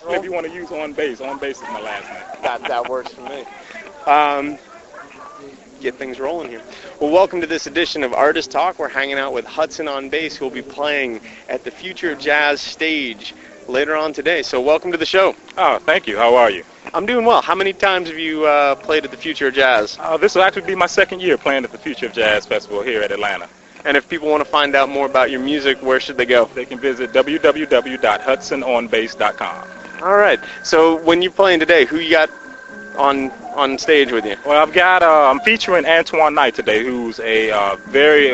If you want to use on bass is my last name. That works for me. Get things rolling here. Well, welcome to this edition of Artist Talk. We're hanging out with Hudson on bass, who will be playing at the Future of Jazz stage later on today. So welcome to the show. Oh, thank you. How are you? I'm doing well. How many times have you played at the Future of Jazz? This will actually be my second year playing at the Future of Jazz Festival here at Atlanta. And if people want to find out more about your music, where should they go? They can visit www.hudsononbass.com. All right. So when you're playing today, who you got on stage with you? Well, I'm featuring Antoine Knight today, who's a very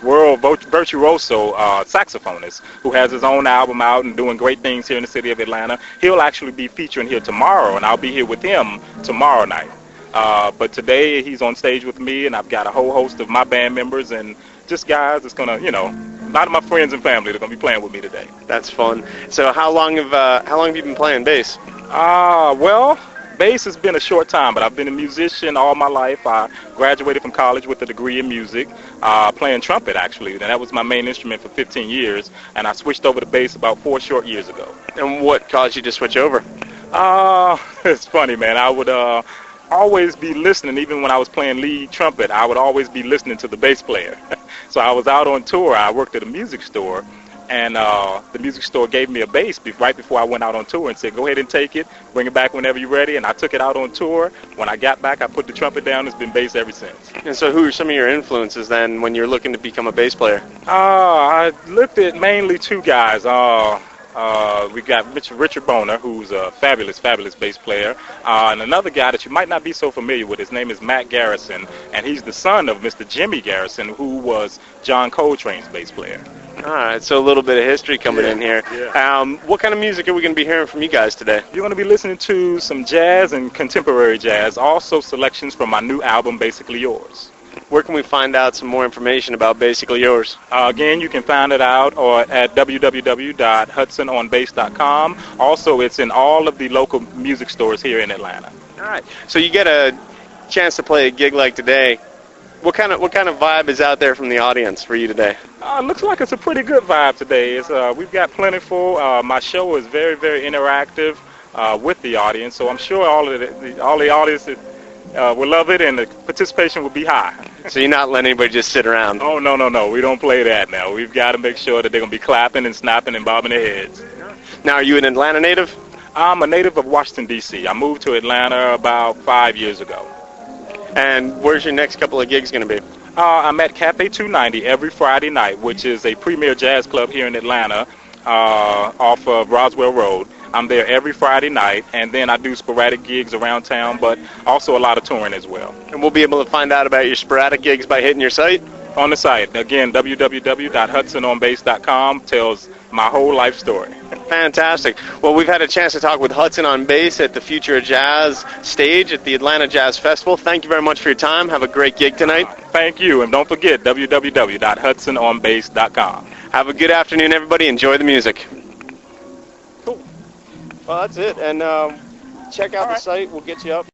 world virtuoso saxophonist who has his own album out and doing great things here in the city of Atlanta. He'll actually be featuring here tomorrow, and I'll be here with him tomorrow night. But today he's on stage with me, and I've got a whole host of my band members and just guys that's gonna, a lot of my friends and family that are gonna be playing with me today. That's fun. So how long have you been playing bass? Well, bass has been a short time, but I've been a musician all my life. I graduated from college with a degree in music, playing trumpet actually, and that was my main instrument for 15 years, and I switched over to bass about 4 short years ago. And what caused you to switch over? It's funny, man. I would always be listening. Even when I was playing lead trumpet, I would always be listening to the bass player. So I was out on tour. I worked at a music store, and the music store gave me a bass right before I went out on tour and said, go ahead and take it, bring it back whenever you're ready. And I took it out on tour. When I got back, I put the trumpet down. It's been bass ever since. And so who are some of your influences then when you're looking to become a bass player? I looked at mainly 2 guys. We got Richard Boner, who's a fabulous bass player, and another guy that you might not be so familiar with. His name is Matt Garrison, and he's the son of Mr. Jimmy Garrison, who was John Coltrane's bass player. All right, so a little bit of history coming in here. Yeah. What kind of music are we going to be hearing from you guys today? You're going to be listening to some jazz and contemporary jazz, also selections from my new album, Basically Yours. Where can we find out some more information about Basically Yours? Again, you can find it out at www.hudsononbass.com. Also, it's in all of the local music stores here in Atlanta. All right. So you get a chance to play a gig like today. What kind of vibe is out there from the audience for you today? Looks like it's a pretty good vibe today. We've got plentiful. My show is very, very interactive with the audience, so I'm sure all the audience will love it, and the participation will be high. So you're not letting anybody just sit around? Oh, no. We don't play that now. We've got to make sure that they're going to be clapping and snapping and bobbing their heads. Now, are you an Atlanta native? I'm a native of Washington, D.C. I moved to Atlanta about 5 years ago. And where's your next couple of gigs going to be? I'm at Cafe 290 every Friday night, which is a premier jazz club here in Atlanta off of Roswell Road. I'm there every Friday night, and then I do sporadic gigs around town, but also a lot of touring as well. And we'll be able to find out about your sporadic gigs by hitting your site? On the site. Again, www.hudsononbass.com tells my whole life story. Fantastic. Well, we've had a chance to talk with Hudson on bass at the Future of Jazz stage at the Atlanta Jazz Festival. Thank you very much for your time. Have a great gig tonight. Thank you, and don't forget www.hudsononbass.com. Have a good afternoon, everybody. Enjoy the music. Cool. Well, that's it. And check out the site. We'll get you up.